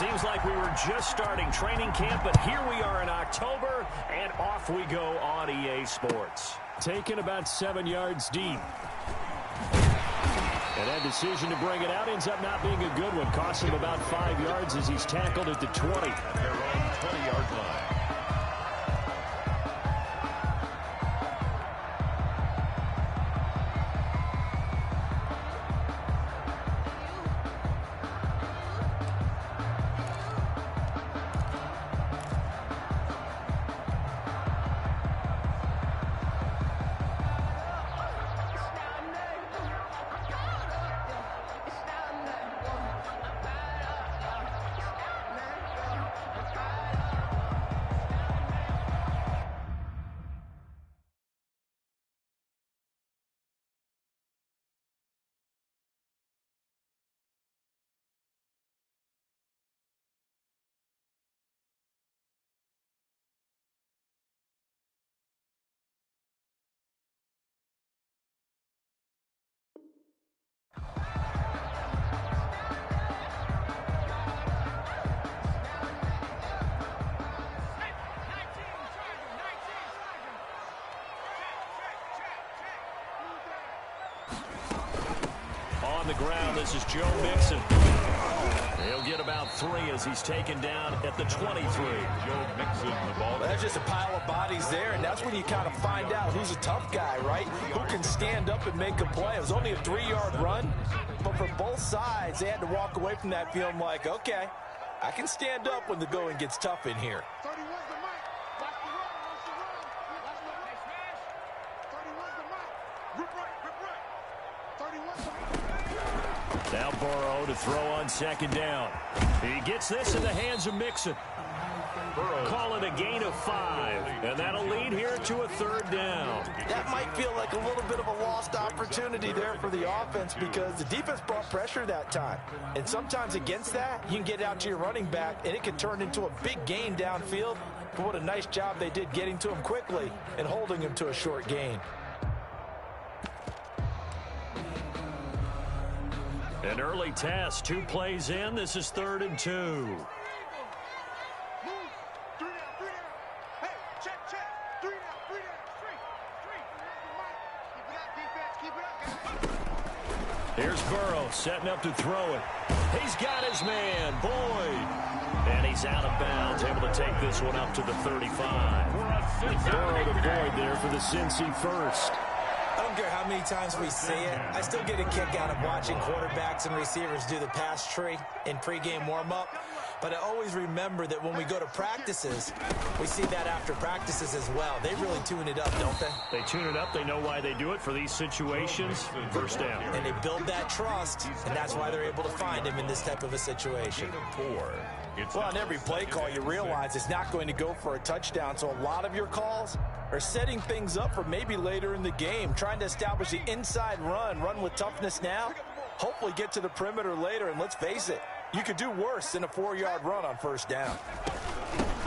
Seems like we were just starting training camp, but here we are in October, and off we go on EA Sports. Taken about 7 yards deep. And that decision to bring it out ends up not being a good one. Costs him about 5 yards as he's tackled at the 20. Their own 20-yard line. On the ground, this is Joe Mixon. He'll get about 3 as he's taken down at the 23. Joe Mixon, the ball. Well, that's just a pile of bodies there, and that's when you kind of find out who's a tough guy, right? Who can stand up and make a play. It was only a 3-yard run, but for both sides, they had to walk away from that feeling like, okay, I can stand up when the going gets tough in here. Now Burrow to throw on second down. He gets this in the hands of Mixon. Call it a gain of 5, and that'll lead here to a 3rd down. That might feel like a little bit of a lost opportunity there for the offense because the defense brought pressure that time. And sometimes against that, you can get out to your running back, and it can turn into a big gain downfield. But what a nice job they did getting to him quickly and holding him to a short gain. An early test, 2 plays in. This is 3rd and 2. Here's Burrow setting up to throw it. He's got his man, Boyd. And he's out of bounds, able to take this one up to the 35. Burrow to Boyd there for the Cincy first. I don't care how many times we say it, I still get a kick out of watching quarterbacks and receivers do the pass tree in pregame warm-up. But I always remember that when we go to practices, we see that after practices as well. They really tune it up, don't they? They tune it up. They know why they do it for these situations. First down. And they build that trust, and that's why they're able to find him in this type of a situation. Well, on every play call, you realize it's not going to go for a touchdown. So a lot of your calls are setting things up for maybe later in the game, trying to establish the inside run with toughness now, hopefully get to the perimeter later. And let's face it, you could do worse than a 4-yard run on first down.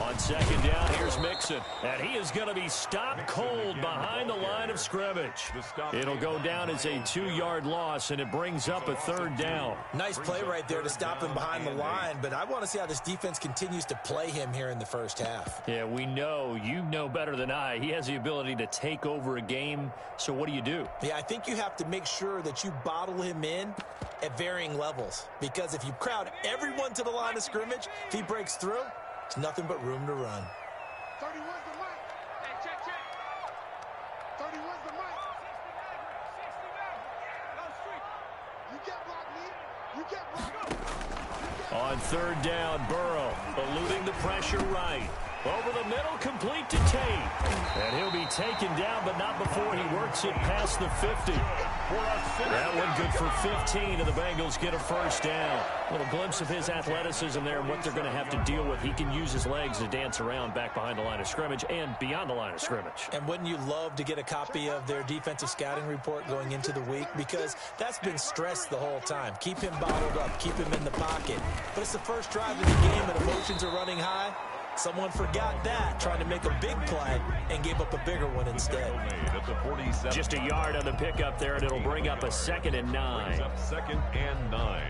On second down, here's Mixon. And he is going to be stopped cold behind the line of scrimmage. It'll go down as a 2-yard loss, and it brings up a 3rd down. Nice play right there to stop him behind the line, but I want to see how this defense continues to play him here in the first half. Yeah, we know. You know better than I. He has the ability to take over a game, so what do? Yeah, I think you have to make sure that you bottle him in at varying levels, because if you crowd everyone to the line of scrimmage, if he breaks through, it's nothing but room to run. 31's the mic. Hey, check. 31's the mic. 69. You get blocked, me. You get blocked. On 3rd down, Burrow eluding the pressure right. Over the middle, complete to Tate. And he'll be taken down, but not before he works it past the 50. That one good for 15, and the Bengals get a first down. A little glimpse of his athleticism there and what they're going to have to deal with. He can use his legs to dance around back behind the line of scrimmage and beyond the line of scrimmage. And wouldn't you love to get a copy of their defensive scouting report going into the week? Because that's been stressed the whole time. Keep him bottled up. Keep him in the pocket. But it's the first drive of the game and emotions are running high. Someone forgot that, trying to make a big play, and gave up a bigger one instead. Just a yard on the pickup there, and it'll bring up a 2nd and 9. Brings up 2nd and 9.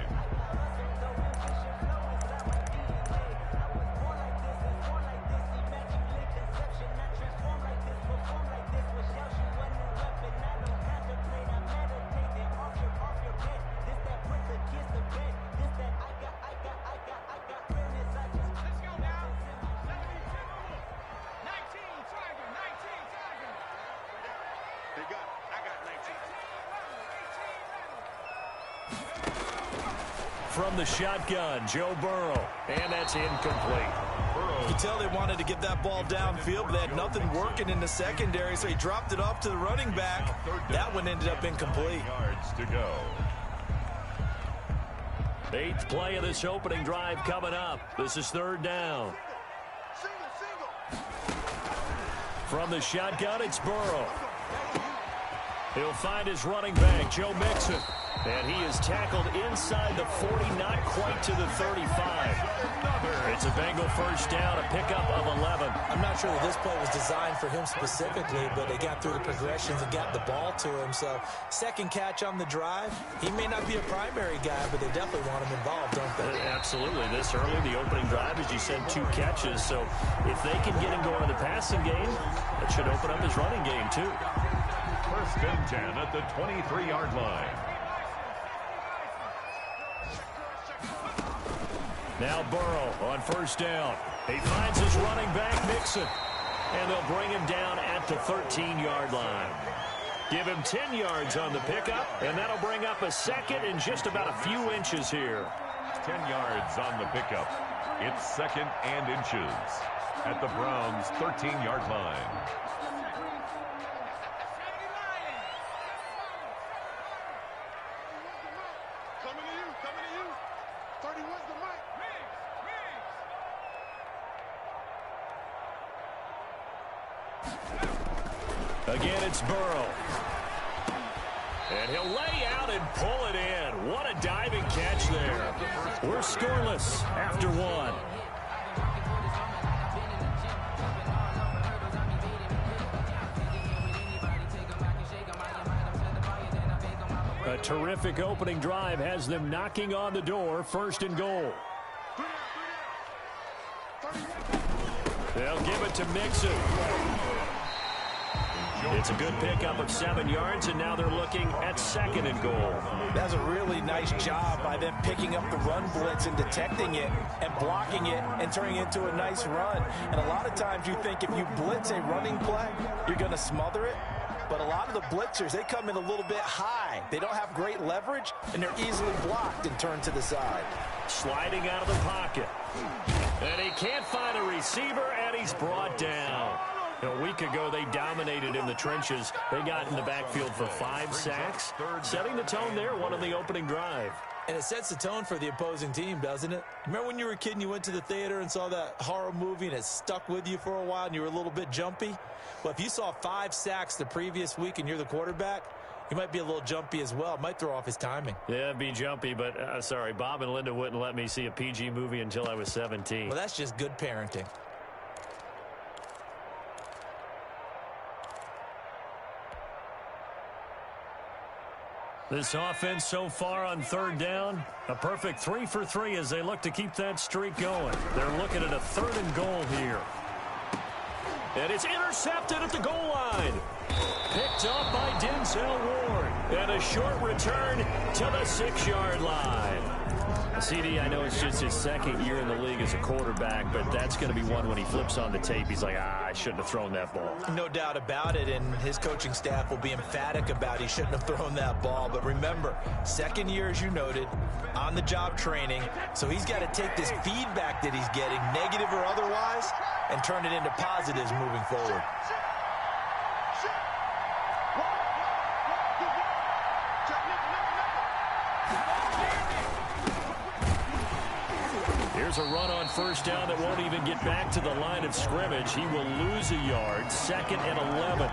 from the shotgun, Joe Burrow. And that's incomplete. You can tell they wanted to get that ball downfield, but they had nothing working in the secondary, so he dropped it off to the running back. That one ended up incomplete. Yards to go. 8th play of this opening drive coming up. This is 3rd down. From the shotgun, it's Burrow. He'll find his running back, Joe Mixon. And he is tackled inside the 40, not quite to the 35. It's a Bengal first down, a pickup of 11. I'm not sure that this play was designed for him specifically, but they got through the progressions and got the ball to him. So, second catch on the drive. He may not be a primary guy, but they definitely want him involved, don't they? Absolutely. This early, the opening drive, as you said, 2 catches. So, if they can get him going in the passing game, that should open up his running game, too. 1st and 10 at the 23-yard line. Now Burrow on first down. He finds his running back, Mixon. And they'll bring him down at the 13-yard line. Give him 10 yards on the pickup, and that'll bring up a second in just about a few inches here. 10 yards on the pickup. It's 2nd and inches at the Browns' 13-yard line. Again, it's Burrow. And he'll lay out and pull it in. What a diving catch there. We're scoreless after 1. A terrific opening drive has them knocking on the door. 1st and goal. They'll give it to Mixon. It's a good pickup of 7 yards, and now they're looking at 2nd and goal. That's a really nice job by them picking up the run blitz and detecting it and blocking it and turning it into a nice run. And a lot of times you think if you blitz a running play, you're going to smother it. But a lot of the blitzers, they come in a little bit high. They don't have great leverage, and they're easily blocked and turned to the side. Sliding out of the pocket. And he can't find a receiver, and he's brought down. A week ago, they dominated in the trenches. They got in the backfield for 5 sacks, setting the tone there, one on the opening drive. And it sets the tone for the opposing team, doesn't it? Remember when you were a kid and you went to the theater and saw that horror movie and it stuck with you for a while and you were a little bit jumpy? Well, if you saw 5 sacks the previous week and you're the quarterback, you might be a little jumpy as well. It might throw off his timing. Yeah, it'd be jumpy, but sorry, Bob and Linda wouldn't let me see a PG movie until I was 17. Well, that's just good parenting. This offense so far on 3rd down, a perfect 3 for 3 as they look to keep that streak going. They're looking at a 3rd and goal here. And it's intercepted at the goal line. Picked up by Denzel Ward. And a short return to the 6-yard line. CD, I know it's just his 2nd year in the league as a quarterback, but that's going to be one when he flips on the tape. He's like, I shouldn't have thrown that ball. No doubt about it, and his coaching staff will be emphatic about he shouldn't have thrown that ball. But remember, 2nd year, as you noted, on-the-job training, so he's got to take this feedback that he's getting, negative or otherwise, and turn it into positives moving forward. Here's a run on first down that won't even get back to the line of scrimmage. He will lose a yard. 2nd and 11.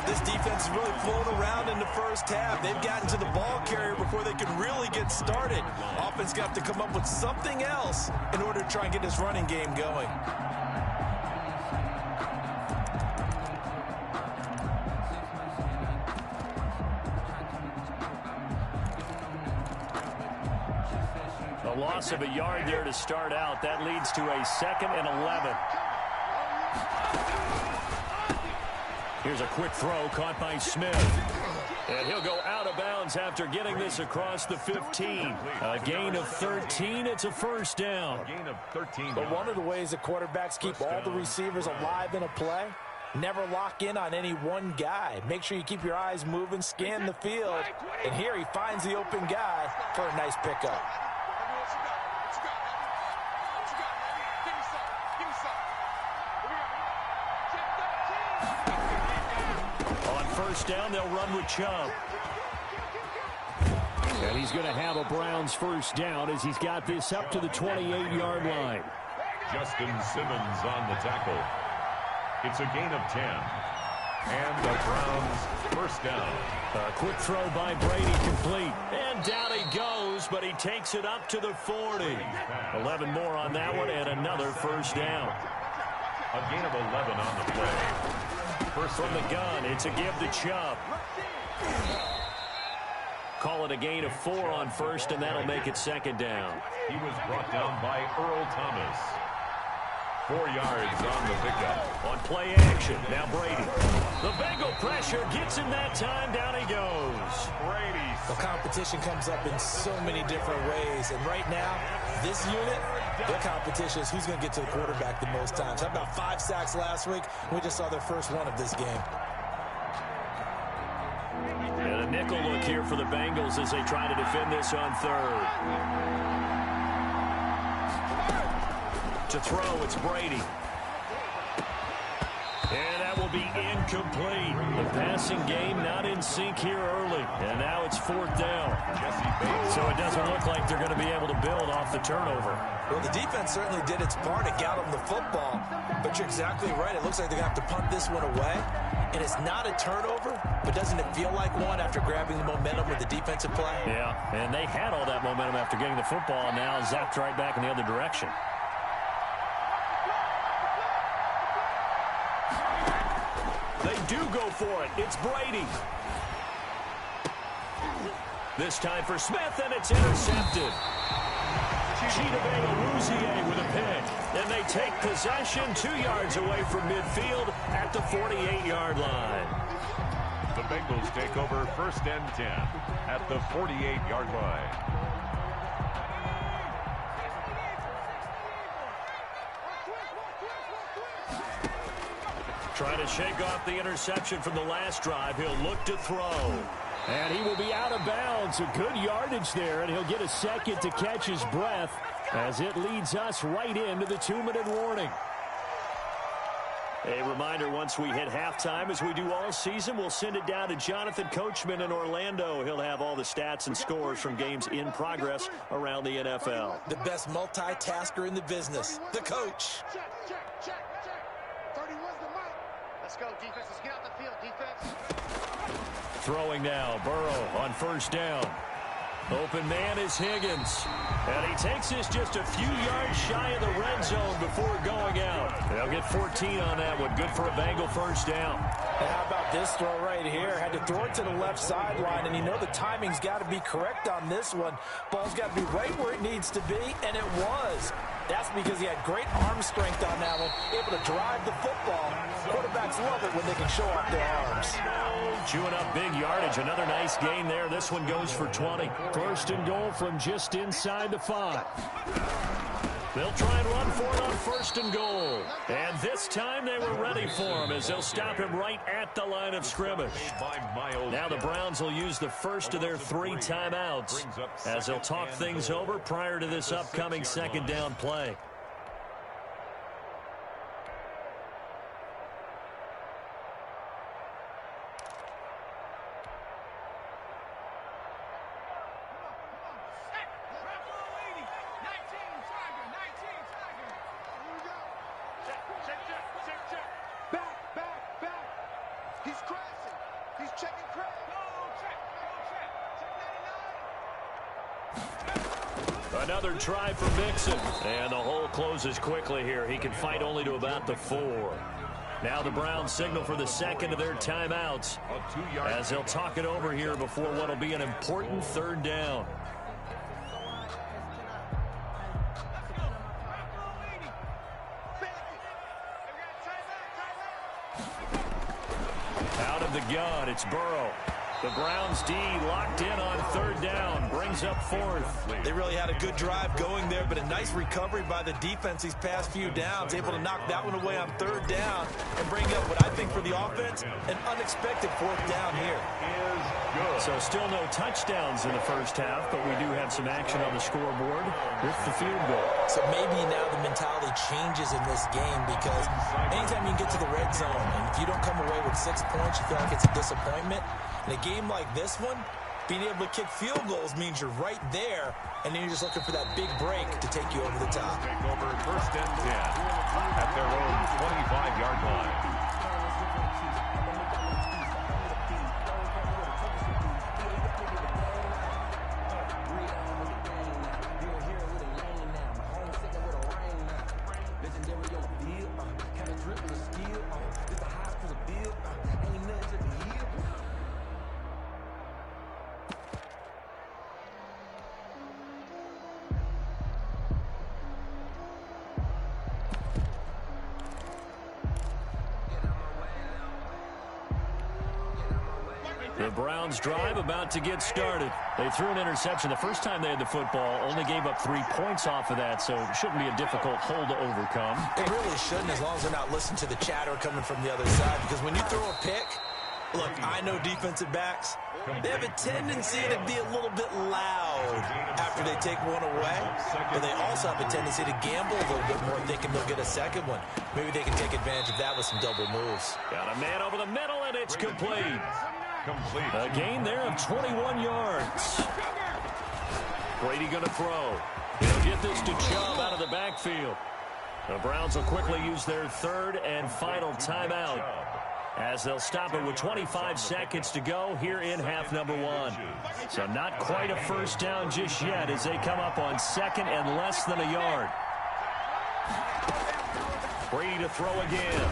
This defense is really flown around in the first half. They've gotten to the ball carrier before they can really get started. Offense got to come up with something else in order to try and get this running game going. A loss of a yard there to start out. That leads to a 2nd and 11. Here's a quick throw caught by Smith. And he'll go out of bounds after getting this across the 15. A gain of 13. It's a first down. Gain of 13. But one of the ways the quarterbacks keep all the receivers alive in a play, never lock in on any one guy. Make sure you keep your eyes moving, scan the field. And here he finds the open guy for a nice pickup. first down, they'll run with Chubb. And he's going to have a Browns first down as he's got this up to the 28-yard line. Justin Simmons on the tackle. It's a gain of 10. And the Browns first down. A quick throw by Brady, complete. And down he goes, but he takes it up to the 40. 11 more on that one and another first down. A gain of 11 on the play. First from the gun, it's a give to Chubb. Call it a gain of 4 on first, and that'll make it second down. He was brought down by Earl Thomas. 4 yards on the pickup. On play action, now Brady. The Bengal pressure gets him that time. Down he goes. Brady. The competition comes up in so many different ways. And right now, this unit, their competition is who's going to get to the quarterback the most times. How about 5 sacks last week? We just saw their first one of this game. And a nickel look here for the Bengals as they try to defend this on third. To throw, it's Brady. And that will be incomplete. The passing game not in sync here early. And now it's 4th down. So it doesn't look like they're going to be able to build off the turnover. Well, the defense certainly did its part. It got them the football. But you're exactly right. It looks like they're going to have to punt this one away. And it's not a turnover, but doesn't it feel like one after grabbing the momentum with the defensive play? Yeah, and they had all that momentum after getting the football, and now zapped right back in the other direction. They do go for it. It's Brady. This time for Smith, and it's intercepted. Chidobe with a pick. And they take possession 2 yards away from midfield at the 48-yard line. The Bengals take over 1st and 10 at the 48-yard line. Trying to shake off the interception from the last drive. He'll look to throw. And he will be out of bounds. A good yardage there, and he'll get a second to catch his breath as it leads us right into the 2-minute warning. A reminder, once we hit halftime, as we do all season, we'll send it down to Jonathan Coachman in Orlando. He'll have all the stats and scores from games in progress around the NFL. The best multitasker in the business, the coach. Check. 31's the mic. Let's go, defense. Let's get out the field, defense. Throwing now, Burrow on first down. Open man is Higgins. And he takes this just a few yards shy of the red zone before going out. They'll get 14 on that one. Good for a Bengal first down. And how about this throw right here? Had to throw it to the left sideline, and you know the timing's got to be correct on this one. Ball's got to be right where it needs to be, and it was. That's because he had great arm strength on that one, able to drive the football. Quarterbacks love it when they can show off their arms. Chewing up big yardage. Another nice gain there. This one goes for 20. 1st and goal from just inside the 5. They'll try and run for it on 1st and goal. And this time they were ready for him as they'll stop him right at the line of scrimmage. Now the Browns will use the first of their 3 timeouts as they'll talk things over prior to this upcoming second down play. He's crashing. He's checking crash. Check 99. Another try for Mixon. And the hole closes quickly here. He can fight only to about the 4. Now the Browns signal for the second of their timeouts as they'll talk it over here before what will be an important 3rd down. Out of the gun, it's Burrow. The Browns D locked in on 3rd down, brings up 4th. They really had a good drive going there, but a nice recovery by the defense these past few downs, able to knock that one away on 3rd down and bring up what I think for for the offense. An unexpected fourth down here. So still no touchdowns in the first half, but we do have some action on the scoreboard with the field goal. So maybe now the mentality changes in this game, because anytime you can get to the red zone, and if you don't come away with 6 points, you feel like it's a disappointment. In a game like this one, being able to kick field goals means you're right there, and then you're just looking for that big break to take you over the top. Take over first and 10 at their own 25-yard line. The Browns drive about to get started. They threw an interception the first time they had the football, only gave up 3 points off of that, so it shouldn't be a difficult hole to overcome. It really shouldn't, as long as they're not listening to the chatter coming from the other side, because when you throw a pick, look, I know defensive backs, they have a tendency to be a little bit loud after they take one away, but they also have a tendency to gamble a little bit more, thinking they'll get a second one. Maybe they can take advantage of that with some double moves. Got a man over the middle, and it's complete. A gain there of 21 yards. Brady going to throw. He'll get this to Chubb out of the backfield. The Browns will quickly use their third and final timeout, as they'll stop it with 25 seconds to go here in half number 1. So not quite a first down just yet as they come up on second and less than a yard. Brady to throw again.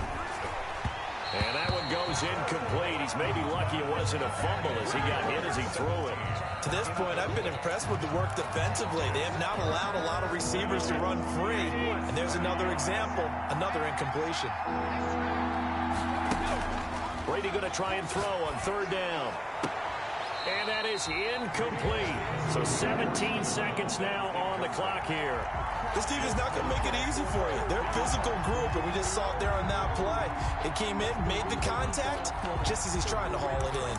And that one goes incomplete. He's maybe lucky it wasn't a fumble as he got hit as he threw it. To this point, I've been impressed with the work defensively. They have not allowed a lot of receivers to run free. And there's another example, another incompletion. Brady going to try and throw on third down. And that is incomplete. So 17 seconds now on the clock here. This team is not going to make it easy for you. They're a physical group, and we just saw it there on that play. It came in, made the contact, just as he's trying to haul it in.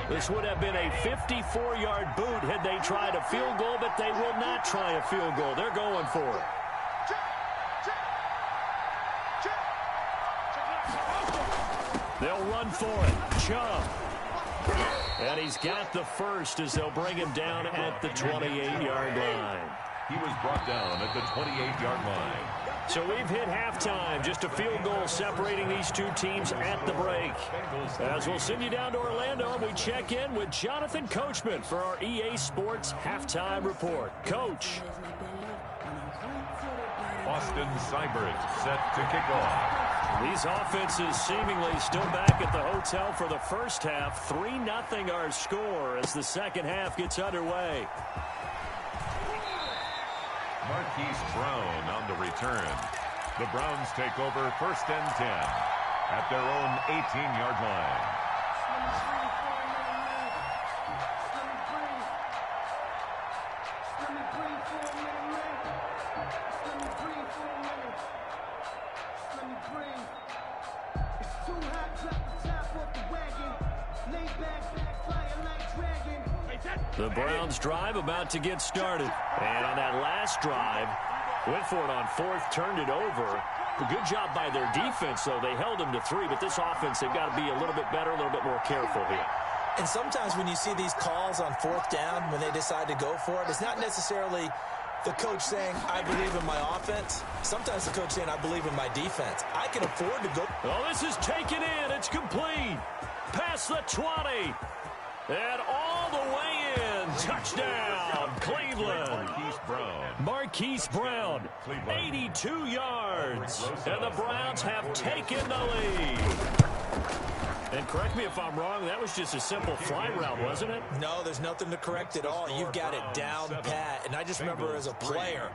This would have been a 54-yard boot had they tried a field goal, but they will not try a field goal. They're going for it. They'll run for it. Chubb. And he's got the first as they'll bring him down at the 28-yard line. He was brought down at the 28-yard line. So we've hit halftime. Just a field goal separating these two teams at the break. As we'll send you down to Orlando, we check in with Jonathan Coachman for our EA Sports Halftime Report. Coach. Austin Seibert set to kick off. These offenses seemingly still back at the hotel for the first half. 3-0 our score as the second half gets underway. Marquise Brown on the return. The Browns take over first and 10 at their own 18-yard line. The Browns drive about to get started. And on that last drive, went for it on fourth, turned it over. A good job by their defense, though. They held them to 3, but this offense, they've got to be a little bit better, a little bit more careful here. And sometimes when you see these calls on fourth down, when they decide to go for it, it's not necessarily the coach saying, I believe in my offense. Sometimes the coach saying, I believe in my defense. I can afford to go. Oh, this is taken in. It's complete. Past the 20. And all the way in. Touchdown, Cleveland. Marquise Brown, 82 yards. And the Browns have taken the lead. And correct me if I'm wrong, that was just a simple fly route, wasn't it? No, there's nothing to correct at all. You've got it down pat. And I just remember as a player,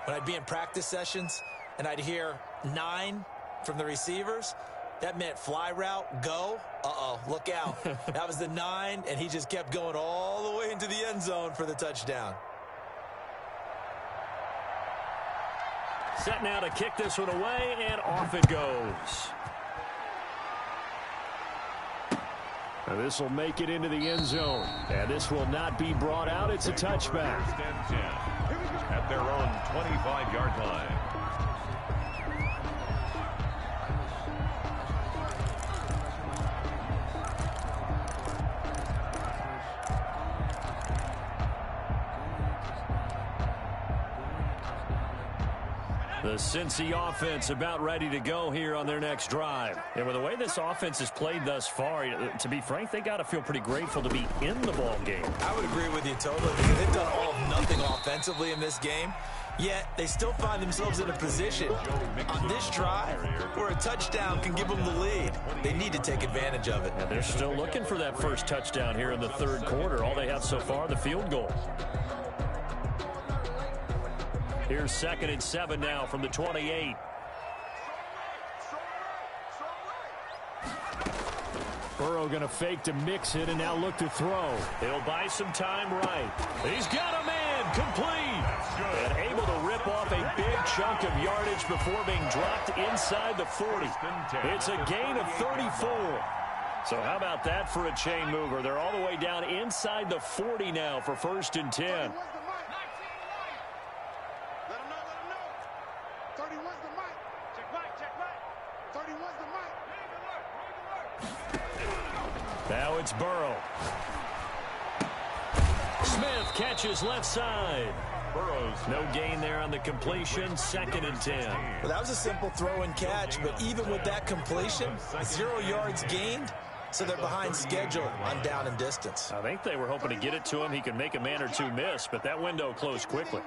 when I'd be in practice sessions, and I'd hear 9 from the receivers, that meant fly route, go. Uh-oh, look out. That was the 9, and he just kept going all the way into the end zone for the touchdown. Set now to kick this one away, and off it goes. And this will make it into the end zone. And this will not be brought out. It's a touchback. First and 10 at their own 25-yard line. The Cincy offense about ready to go here on their next drive. And with the way this offense has played thus far, to be frank, they got to feel pretty grateful to be in the ball game. I would agree with you totally, because they've done all of nothing offensively in this game, yet they still find themselves in a position on this drive where a touchdown can give them the lead. They need to take advantage of it. And they're still looking for that first touchdown here in the third quarter. All they have so far, the field goal. Here's 2nd and 7 now from the 28. Burrow going to fake to mix it and now look to throw. He'll buy some time right. He's got a man complete. And able to rip off a big chunk of yardage before being dropped inside the 40. It's a gain of 34. So how about that for a chain mover? They're all the way down inside the 40 now for 1st and 10. Now it's Burrow. Smith catches left side. Burrow's no gain there on the completion. 2nd and 10. Well, that was a simple throw and catch, but even with that completion, 0 yards gained, so they're behind schedule on down and distance. I think they were hoping to get it to him. He can make a man or two miss, but that window closed quickly.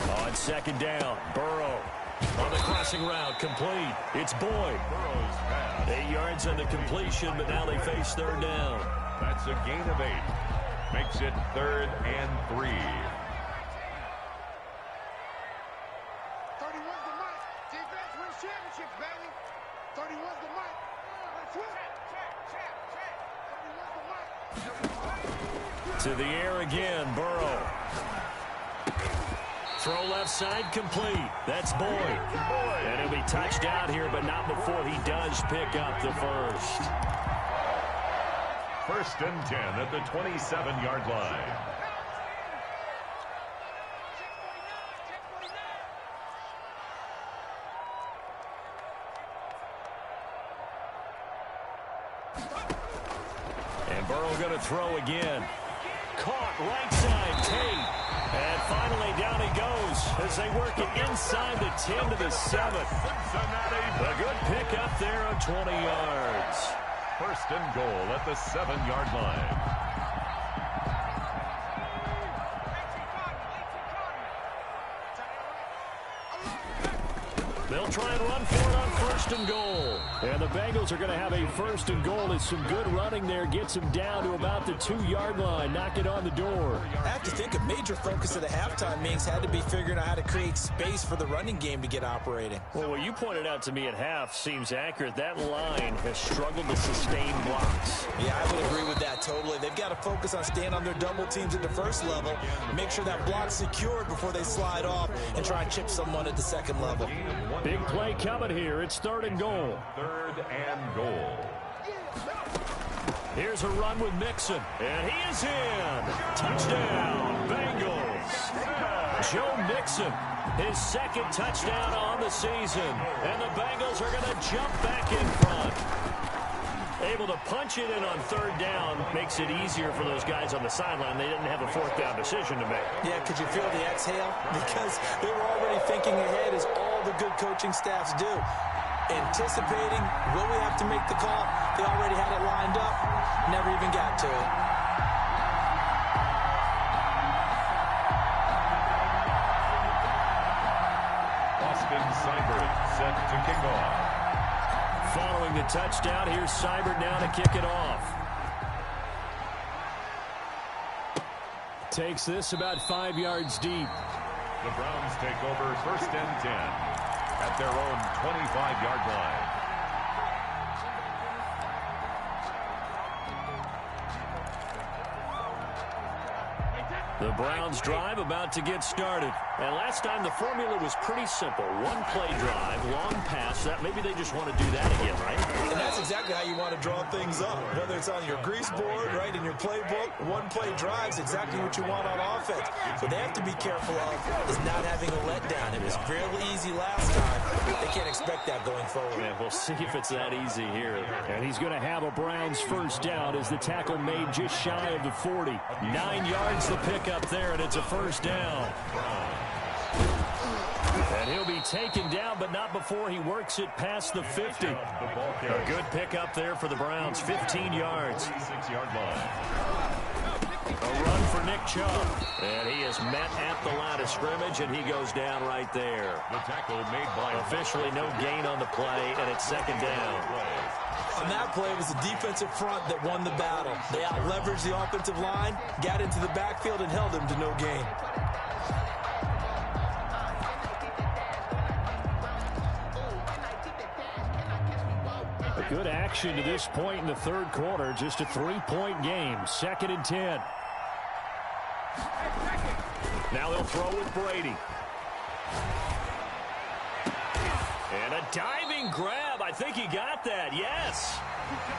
On 2nd down, Burrow. On the crossing route, complete. It's Boyd. 8 yards on the completion, but now they face 3rd down. That's a gain of 8. Makes it 3rd and 3. 31's the mic. Defense wins championships, baby. 31's the mic. Let's win. 31's the mic. To the air again, Burrow. Throw left side, complete. That's Boyd. And he'll be touched out here, but not before he does pick up the first. 1st and 10 at the 27-yard line. And Burrow going to throw again. Caught right side, Tate. And finally down he goes as they work it inside the 10 to the 7. A good pick up there on 20 yards. 1st and goal at the 7-yard line. They'll try and run for it on 1st and goal. And the Bengals are going to have a 1st and goal. It's some good running there. Gets them down to about the 2-yard line. Knock it on the door. I have to think a major focus of the halftime meetings had to be figuring out how to create space for the running game to get operating. Well, what you pointed out to me at half seems accurate. That line has struggled to sustain blocks. Yeah, I would agree with that totally. They've got to focus on staying on their double teams at the first level, make sure that block's secured before they slide off, and try and chip someone at the second level. Big play coming here. It's 3rd and goal. 3rd and goal. Here's a run with Mixon. And he is in. Touchdown, Bengals. Joe Mixon, his 2nd touchdown on the season. And the Bengals are going to jump back in front. Able to punch it in on 3rd down makes it easier for those guys on the sideline. They didn't have a 4th down decision to make. Yeah, could you feel the exhale? Because they were already thinking ahead, as all the good coaching staffs do. Anticipating, will we have to make the call? They already had it lined up. Never even got to it. Austin Seibert set to kick off. Following the touchdown, here's Seibert now to kick it off. Takes this about 5 yards deep. The Browns take over first and 10 at their own 25-yard line. The Browns drive about to get started. And last time the formula was pretty simple. One play drive, long pass. That maybe they just want to do that again, right? And that's exactly how you want to draw things up. Whether it's on your grease board, right, in your playbook, one play drive is exactly what you want on offense. What they have to be careful of is not having a letdown. It was fairly easy last time. They can't expect that going forward. Yeah, we'll see if it's that easy here. And he's going to have a Browns first down as the tackle made just shy of the 40. 9 yards the pickup there, and it's a first down. And he'll be taken down, but not before he works it past the 50. A good pickup there for the Browns, 15 yards. 6-yard line. A run for Nick Chubb. And he is met at the line of scrimmage, and he goes down right there. The tackle made by officially no gain on the play, and it's second down. On that play, it was the defensive front that won the battle. They out-leveraged the offensive line, got into the backfield, and held him to no gain. A good action to this point in the third quarter. Just a 3-point game. 2nd and 10. Now they'll throw with Brady. And a diving grab. I think he got that. Yes.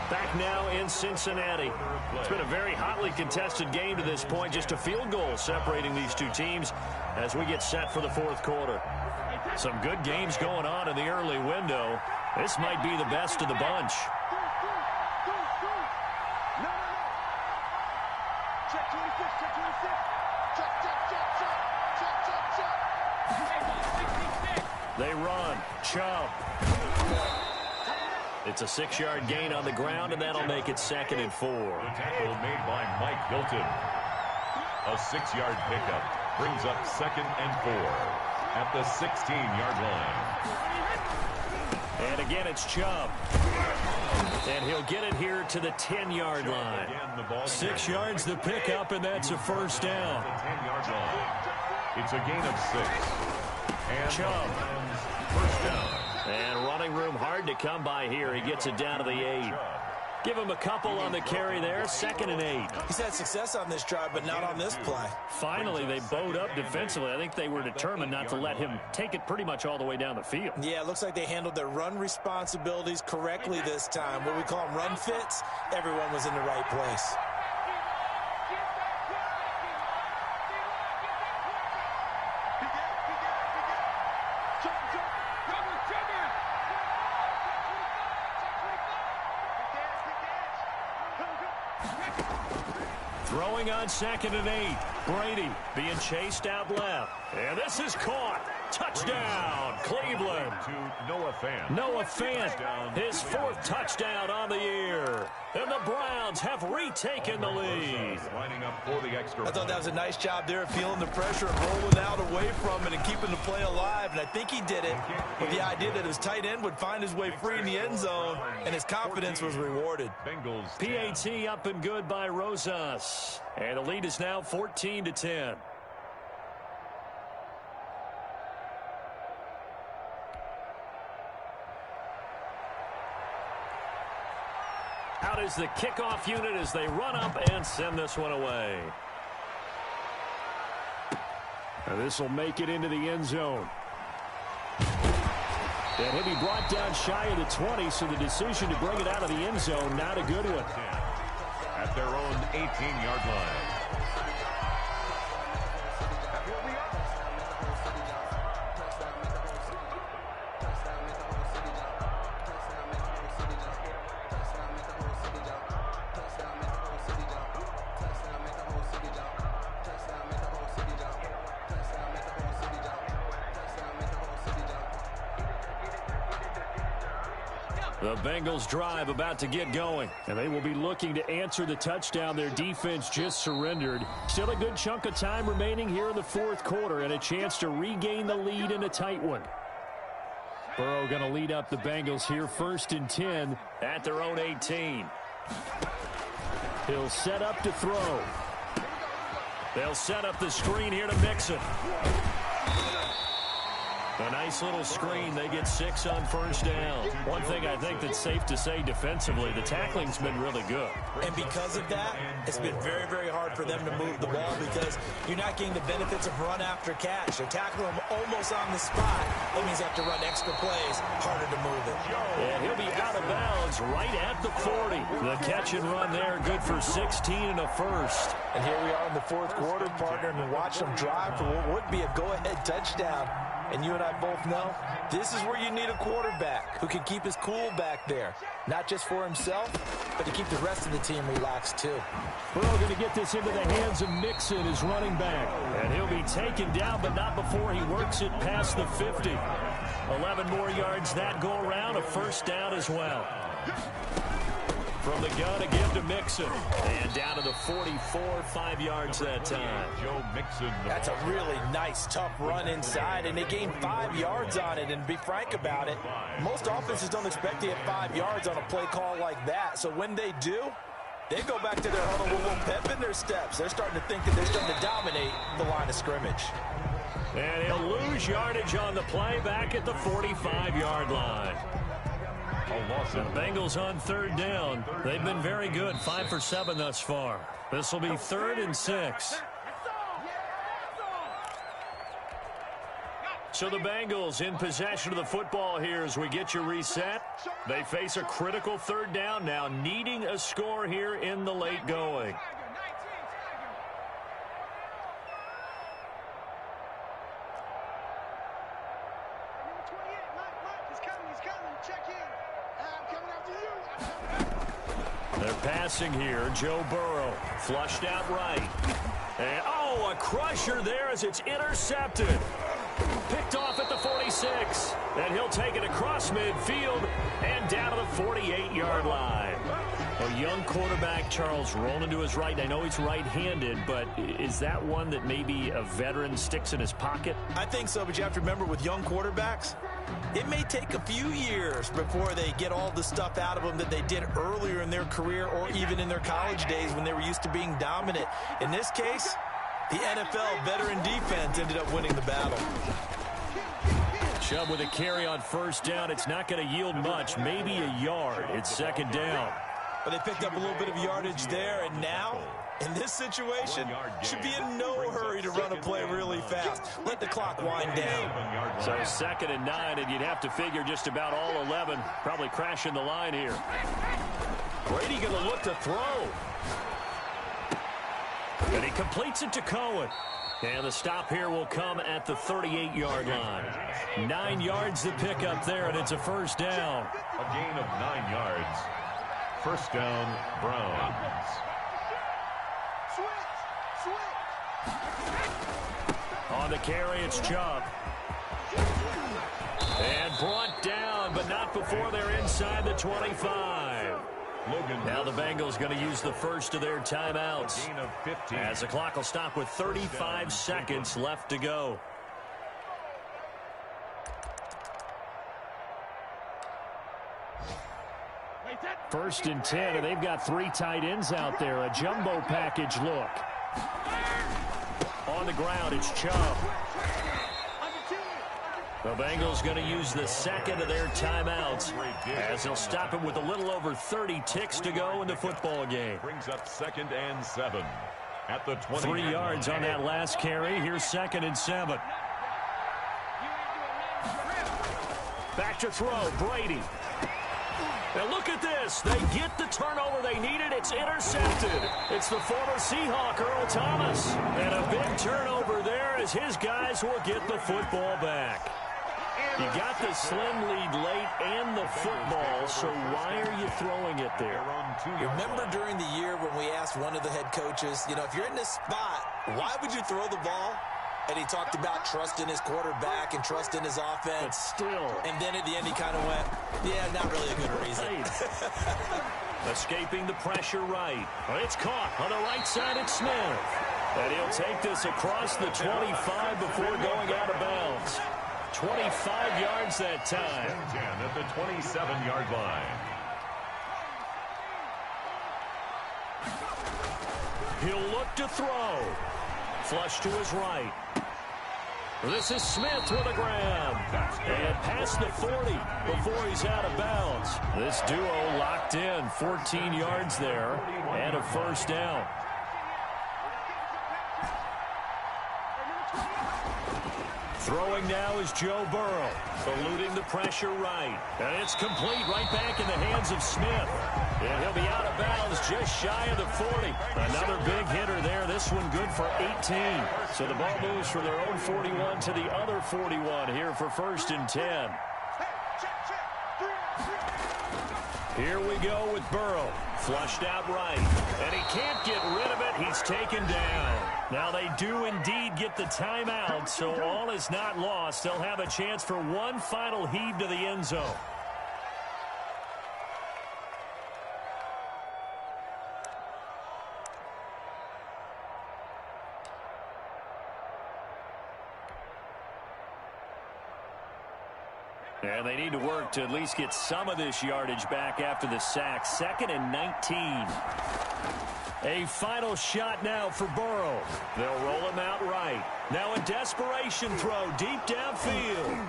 Back now in Cincinnati. It's been a very hotly contested game to this point. Just a field goal separating these two teams as we get set for the fourth quarter. Some good games going on in the early window. This might be the best of the bunch. Check 26, check 26. Check. They run. Chubb. It's a 6-yard gain on the ground, and that'll make it 2nd and 4. The tackle made by Mike Hilton. A 6-yard pickup brings up 2nd and 4 at the 16-yard line. And again, it's Chubb. And he'll get it here to the 10-yard line. 6 yards the pickup, and that's a first down. The 10-yard line. It's a gain of 6. And Chubb. First down. And running room hard to come by here. He gets it down to the 8. Give him a couple on the carry there. 2nd and 8. He's had success on this drive, but not on this play. Finally, they bowed up defensively. I think they were determined not to let him take it pretty much all the way down the field. Yeah, it looks like they handled their run responsibilities correctly this time. What we call them run fits, everyone was in the right place. Throwing on 2nd and 8. Brady being chased out left. And this is caught. Touchdown, Cleveland. To Noah Fant. Noah Fant, his 4th touchdown on the year. And the Browns have retaken the lead. Lining up for the extra. I thought that was a nice job there, feeling the pressure and rolling out away from it and keeping the play alive. And I think he did it with the idea that his tight end would find his way free in the end zone, and his confidence was rewarded. Bengals. PAT up and good by Rosas. And the lead is now 14-10. Out is the kickoff unit as they run up and send this one away. And this will make it into the end zone. And he'll be brought down shy of the 20, so the decision to bring it out of the end zone, not a good one. At their own 18-yard line. The Bengals drive about to get going. And they will be looking to answer the touchdown their defense just surrendered. Still a good chunk of time remaining here in the fourth quarter and a chance to regain the lead in a tight one. Burrow going to lead up the Bengals here 1st and 10 at their own 18. He'll set up to throw. They'll set up the screen here to Mixon. A nice little screen. They get 6 on first down. One thing I think that's safe to say defensively, the tackling's been really good. And because of that, it's been very, very hard for them to move the ball because you're not getting the benefits of run after catch. They're tackling them almost on the spot. That means you have to run extra plays, harder to move it. And he'll be out of bounds right at the 40. The catch and run there, good for 16 and a first. And here we are in the fourth quarter, partner, and watch them drive for what would be a go-ahead touchdown. And you and I both know this is where you need a quarterback who can keep his cool back there. Not just for himself, but to keep the rest of the team relaxed too. Burrow going to get this into the hands of Mixon, his running back. And he'll be taken down, but not before he works it past the 50. 11 more yards that go around, a first down as well. From the gun, a give to Mixon. And down to the 44, 5 yards that time. Joe Mixon. That's a really nice, tough run inside, and they gained 5 yards on it. And to be frank about it, most offenses don't expect to get 5 yards on a play call like that. So when they do, they go back to their huddle with a little pep in their steps. They're starting to think that they're starting to dominate the line of scrimmage. And he'll lose yardage on the play back at the 45-yard line. The Bengals on third down. They've been very good, 5 for 7 thus far. This will be 3rd and 6. So the Bengals in possession of the football here as we get you reset. They face a critical third down now, needing a score here in the late going. They're passing here. Joe Burrow flushed out right. And, oh, a crusher there as it's intercepted. Picked off at the 46. And he'll take it across midfield and down to the 48-yard line. A young quarterback, Charles, rolling to his right. I know he's right-handed, but is that one that maybe a veteran sticks in his pocket? I think so, but you have to remember with young quarterbacks, it may take a few years before they get all the stuff out of them that they did earlier in their career or even in their college days when they were used to being dominant. In this case, the NFL veteran defense ended up winning the battle. Chubb with a carry on first down. It's not going to yield much, maybe a yard. It's second down. But they picked up a little bit of yardage there, and now, in this situation, should be in no hurry to run a play really fast. Let the clock wind down. So 2nd and 9, and you'd have to figure just about all 11 probably crashing the line here. Brady going to look to throw. And he completes it to Cohen. And the stop here will come at the 38-yard line. 9 yards to pick up there, and it's a first down. A gain of 9 yards. First down, Browns. On the carry, it's Chubb. And brought down, but not before they're inside the 25. Now the Bengals going to use the first of their timeouts, as the clock will stop with 35 seconds left to go. First and 10, and they've got 3 tight ends out there. A jumbo package look. On the ground, it's Chubb. The Bengals going to use the second of their timeouts as they'll stop it with a little over 30 ticks to go in the football game. Brings up 2nd and 7 at the 20. 3 yards on that last carry. Here's 2nd and 7. Back to throw, Brady. Now look at this. They get the turnover they needed. It's intercepted. It's the former Seahawk, Earl Thomas. And a big turnover there as his guys will get the football back. You got the slim lead late and the football, so why are you throwing it there? Remember during the year when we asked one of the head coaches, you know, if you're in this spot, why would you throw the ball? And he talked about trusting his quarterback and trusting his offense. But still. And then at the end he kind of went, yeah, not really a good reason. Escaping the pressure right. It's caught on the right side. It's Smith. And he'll take this across the 25 before going out of bounds. 25 yards that time. 10 at the 27-yard line. He'll look to throw. Flush to his right. This is Smith with a grab. And past the 40 before he's out of bounds. This duo locked in, 14 yards there, and a first down. Throwing now is Joe Burrow, eluding the pressure right. And it's complete right back in the hands of Smith. And he'll be out of bounds just shy of the 40. Another big hitter there. This one good for 18. So the ball moves from their own 41 to the other 41 here for 1st and 10. Here we go with Burrow. Flushed out right. And he can't get rid of it. He's taken down. Now they do indeed get the timeout, so all is not lost. They'll have a chance for one final heave to the end zone. And they need to work to at least get some of this yardage back after the sack. 2nd and 19. A final shot now for Burrow. They'll roll him out right. Now a desperation throw deep downfield.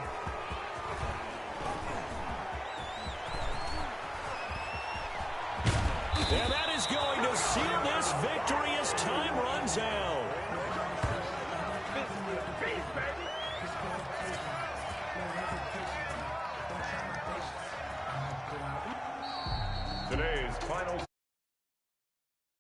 And that is going to seal this victory as time runs out. Today's final